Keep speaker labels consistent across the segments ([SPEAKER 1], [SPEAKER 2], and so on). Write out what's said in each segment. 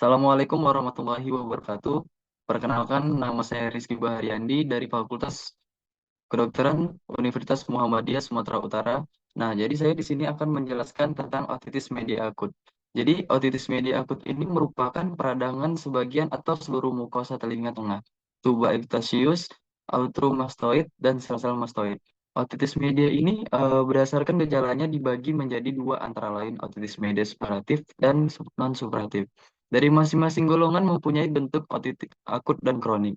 [SPEAKER 1] Assalamualaikum warahmatullahi wabarakatuh. Perkenalkan, nama saya Rizky Baharyandi dari Fakultas Kedokteran Universitas Muhammadiyah Sumatera Utara. Nah, jadi saya di sini akan menjelaskan tentang otitis media akut. Jadi, otitis media akut ini merupakan peradangan sebagian atau seluruh mukosa telinga tengah, tuba ectasiosus, outromastoid, dan sel-sel mastoid. Otitis media ini berdasarkan gejalanya dibagi menjadi dua antara lain otitis media superatif dan non-superatif. Dari masing-masing golongan mempunyai bentuk otitis akut dan kronik.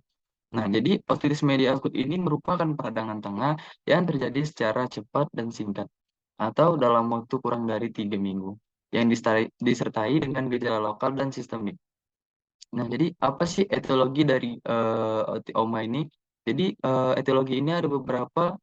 [SPEAKER 1] Nah, jadi otitis media akut ini merupakan peradangan tengah yang terjadi secara cepat dan singkat, atau dalam waktu kurang dari 3 minggu, yang disertai dengan gejala lokal dan sistemik. Nah, jadi apa sih etiologi dari OMA ini? Jadi etiologi ini ada beberapa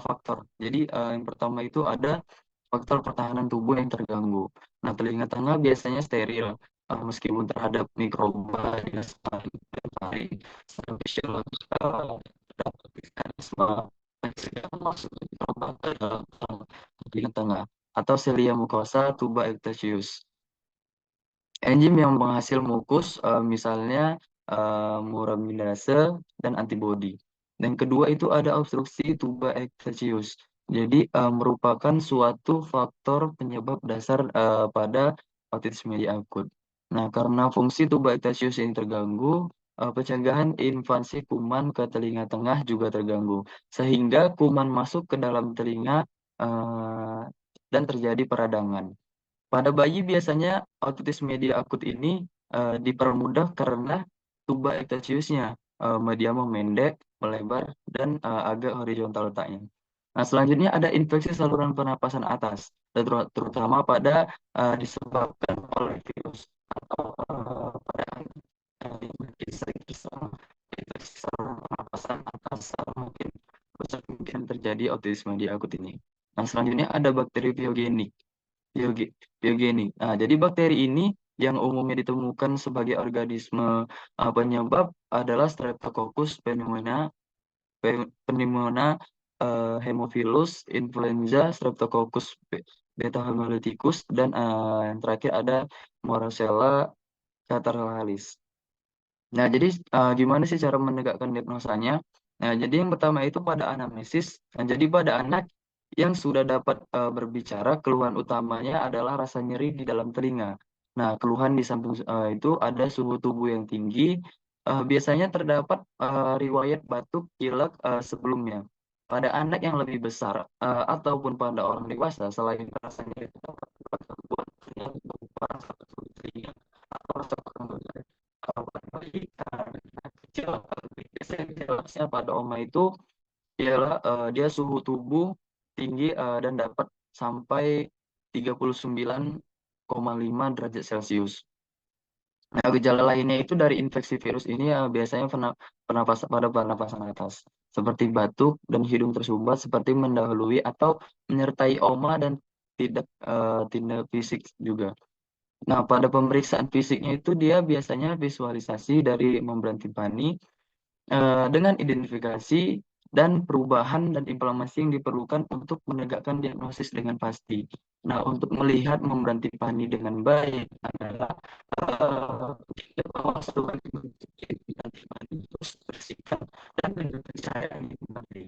[SPEAKER 1] faktor. Jadi yang pertama itu ada faktor pertahanan tubuh yang terganggu. Nah, telinga tengah biasanya steril, meskipun terhadap mikroba, bakteri, secara fisiologikal, terdapat mekanisme pencegahan masuk mikroba ke dalam telinga tengah atau selia mukosa tuba ectasiosus. Enzim yang menghasil mukus, misalnya muraminase dan antibodi. Dan kedua itu ada obstruksi tuba ectasiosus. Jadi merupakan suatu faktor penyebab dasar pada otitis media akut. Nah, karena fungsi tuba ectasiosus yang terganggu, pencegahan invasi kuman ke telinga tengah juga terganggu, sehingga kuman masuk ke dalam telinga eh, dan terjadi peradangan. Pada bayi biasanya otitis media akut ini dipermudah karena tuba ectasiusnya medial memendek, melebar, dan agak horizontal letaknya. Nah, selanjutnya ada infeksi saluran pernapasan atas, terutama pada disebabkan oleh virus atau pada mungkin sering terserang infeksi saluran pernapasan atas mungkin mungkin terjadi otitis media akut ini. Nah, selanjutnya ada bakteri biogenik. Biogenik. Nah, jadi bakteri ini yang umumnya ditemukan sebagai organisme penyebab adalah Streptococcus pneumoniae, Haemophilus influenza, Streptococcus beta hemolyticus, dan yang terakhir ada Moraxella catarrhalis. Nah, jadi gimana sih cara menegakkan diagnosanya? Nah, jadi yang pertama itu pada anamnesis. Nah, jadi pada anak yang sudah dapat berbicara, keluhan utamanya adalah rasa nyeri di dalam telinga. Nah, keluhan di samping itu ada suhu tubuh yang tinggi. Biasanya terdapat riwayat batuk, pilek sebelumnya. Pada anak yang lebih besar ataupun pada orang dewasa, selain rasa nyeri terdapat gangguan yang berupa rasa batuk di telinga atau rasa pegal kecil, biasanya gejalanya pada oma itu ialah dia suhu tubuh tinggi dan dapat sampai 39,5 derajat Celcius. Nah, gejala lainnya itu dari infeksi virus ini biasanya pada pernapasan atas, seperti batuk dan hidung tersumbat seperti mendahului atau menyertai oma dan tidak fisik juga. Nah, pada pemeriksaan fisiknya itu dia biasanya visualisasi dari membran timpani dengan identifikasi dan perubahan dan inflamasi yang diperlukan untuk menegakkan diagnosis dengan pasti. Nah, untuk melihat membran timpani dengan baik adalah kita bawa seluruh membran timpani terus bersihkan dan dengan pencahayaan yang kembali.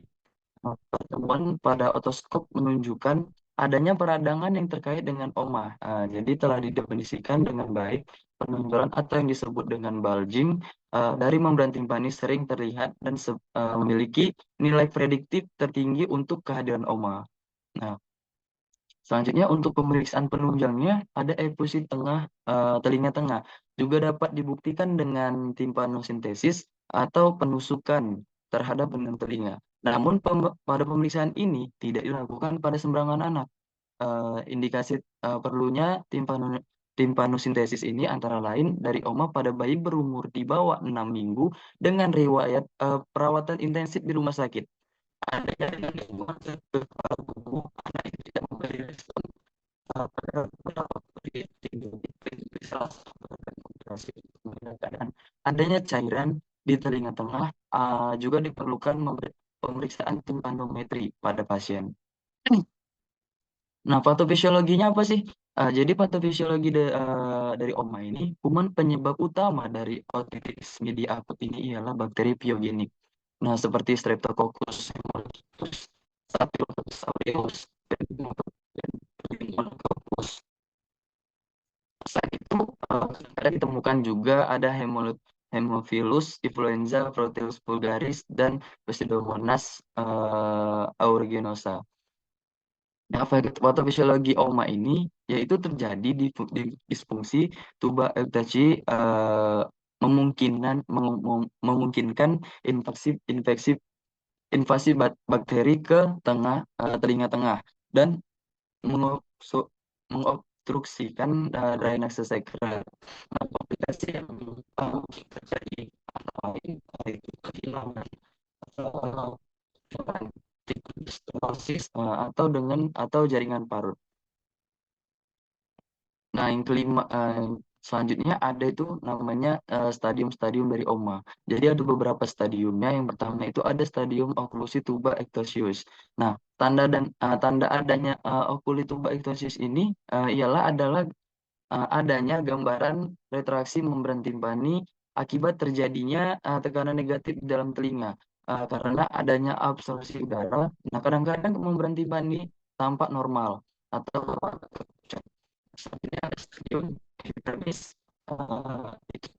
[SPEAKER 1] Pertemuan pada otoskop menunjukkan adanya peradangan yang terkait dengan oma. Jadi telah didefinisikan dengan baik penonjolan atau yang disebut dengan bulging dari membran timpani sering terlihat dan memiliki nilai prediktif tertinggi untuk kehadiran oma. Nah, selanjutnya untuk pemeriksaan penunjangnya ada efusi telinga tengah. Juga dapat dibuktikan dengan timpanosintesis atau penusukan terhadap benang telinga. Namun pada pemeriksaan ini tidak dilakukan pada sembarangan anak. Indikasi perlunya timpanosintesis ini antara lain dari oma pada bayi berumur di bawah 6 minggu dengan riwayat perawatan intensif di rumah sakit. Adanya dengan gangguan tubuh anak yang tidak memberi respon pada beberapa salah satu organ konsentrasi keadaan adanya cairan di telinga tengah juga diperlukan pemeriksaan timpanometri pada pasien. Nah, patofisiologinya apa sih? Jadi patofisiologi dari OMA ini, kuman penyebab utama dari otitis media akut ini ialah bakteri piogenik. Nah, seperti Streptococcus pneumonitis, Staphylococcus aureus, dan Pneumococcus. Selain itu, kadang ditemukan juga ada Haemophilus influenza, Proteus vulgaris, dan Pseudomonas aeruginosa. Nah, patofisiologi OMA ini yaitu terjadi di disfungsi tuba eutasi, memungkinkan infeksi infeksi invasi bakteri ke telinga tengah dan mengobstru- mengobstruksikan drainase sekret. Nah, komplikasi yang mungkin terjadi antara lain yaitu kehilangan uh, stenosis, atau jaringan parut. Nah, yang kelima, selanjutnya ada itu namanya stadium-stadium dari OMA. Jadi ada beberapa stadiumnya. Yang pertama itu ada stadium oklusi tuba ectosius. Nah, tanda adanya okuli tuba ectosius ini adalah adanya gambaran retraksi membran timpani akibat terjadinya tekanan negatif di dalam telinga. Karena adanya absorpsi udara. Nah, kadang-kadang membran timpani tampak normal atau selanjutnya ada stadium epidermis. Itu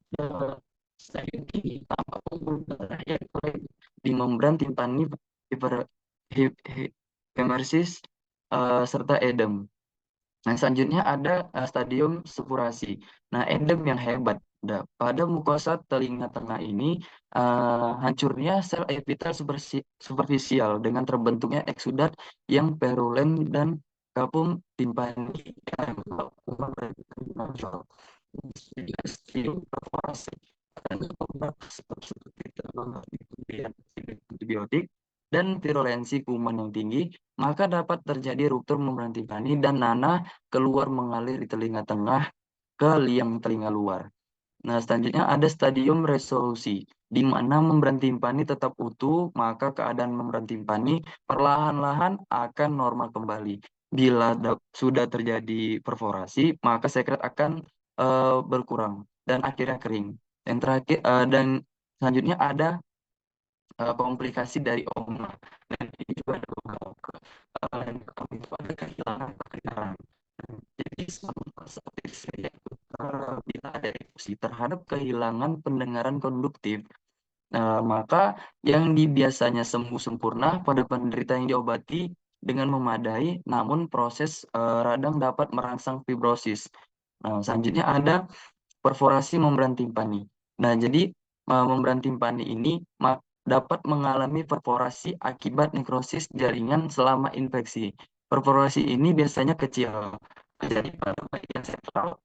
[SPEAKER 1] stadium tinggi tanpa pembuluh darah yang mulai di membran timpani hemersis serta edem. Nah, selanjutnya ada stadium supurasi. Nah, edem yang hebat. Pada mukosa telinga tengah ini, hancurnya sel epitel superficial dengan terbentuknya eksudat yang perulen dan kapum timpani yang menonjol. Stadium perforasi. Karena beberapa seperti antibiotik dan virulensi kuman yang tinggi, maka dapat terjadi ruptur membran timpani dan nanah keluar mengalir di telinga tengah ke liang telinga luar. Nah, selanjutnya ada stadium resolusi, di mana membran timpani tetap utuh, maka keadaan membran timpani perlahan-lahan akan normal kembali. Bila sudah terjadi perforasi, maka sekret akan berkurang dan akhirnya kering. Yang terakhir dan selanjutnya ada komplikasi dari OMA. Dan ini juga ada beberapa yang itu ada kehilangan pendengaran. Jadi seperti saya bila ada efusi terhadap kehilangan pendengaran konduktif, maka yang biasanya sembuh sempurna pada penderita yang diobati dengan memadai, namun proses radang dapat merangsang fibrosis. Nah, selanjutnya ada perforasi membran timpani. Nah, jadi membran timpani ini dapat mengalami perforasi akibat nekrosis jaringan selama infeksi. Perforasi ini biasanya kecil, terjadi pada bagian sentral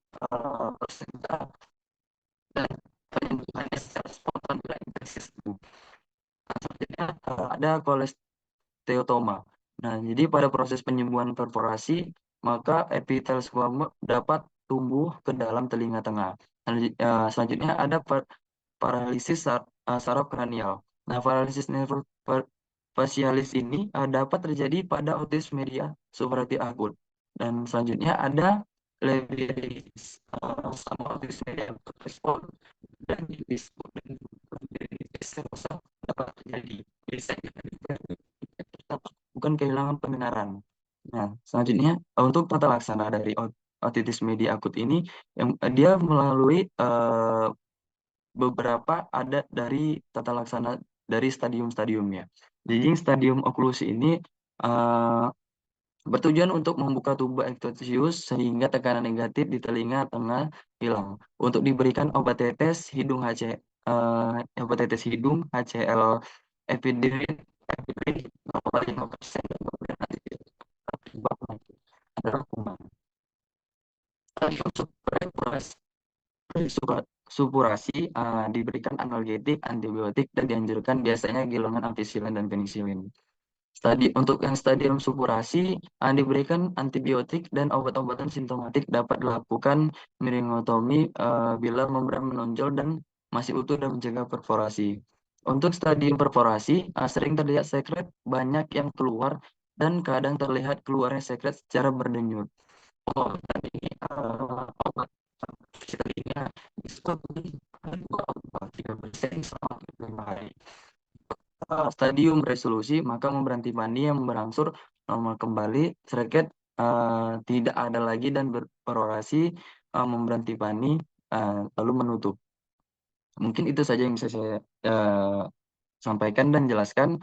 [SPEAKER 1] persentase dan penyembuhannya secara spontan bila infeksi sembuh. Selanjutnya ada kolesteatoma. Nah, jadi pada proses penyembuhan perforasi, maka epitel squamous dapat tumbuh ke dalam telinga tengah. Selanjutnya ada paralisis saraf kranial. Nah, paralisis nervus facialis ini dapat terjadi pada autism media subaktif akut. Dan selanjutnya ada lebiadenitis sama autism media respon dan disebut dengan dapat terjadi. Biasanya bukan kehilangan pendengaran. Nah, selanjutnya untuk tata laksana dari otitis media akut ini, yang dia melalui beberapa ada dari tata laksana dari stadium-stadiumnya. Jadi stadium oklusi ini uh, bertujuan untuk membuka tuba ektosius sehingga tekanan negatif di telinga tengah hilang. Untuk diberikan obat tetes hidung obat tetes hidung HCl epidurin epidurin 0,5% dan kemudian nanti penyebab penyakit adalah kuman. Untuk supurasi diberikan analgetik, antibiotik, dan dianjurkan biasanya gilingan ampicillin dan penicillin. Untuk yang stadium supurasi, diberikan antibiotik dan obat-obatan simptomatik dapat dilakukan meringotomi bila membran menonjol dan masih utuh dan menjaga perforasi. Untuk stadium perforasi, sering terlihat sekret banyak yang keluar dan kadang terlihat keluarnya sekret secara berdenyut. Oh, dan ini obat ini bisa beli 3% selama 5 hari. Stadium resolusi, maka memberhenti mandi yang berangsur normal kembali, sreket tidak ada lagi dan berorasi, memberhenti mandi, lalu menutup. Mungkin itu saja yang bisa saya sampaikan dan jelaskan.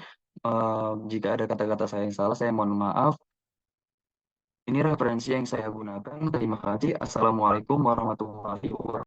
[SPEAKER 1] Jika ada kata-kata saya yang salah, saya mohon maaf. Ini referensi yang saya gunakan. Terima kasih. Assalamualaikum warahmatullahi wabarakatuh.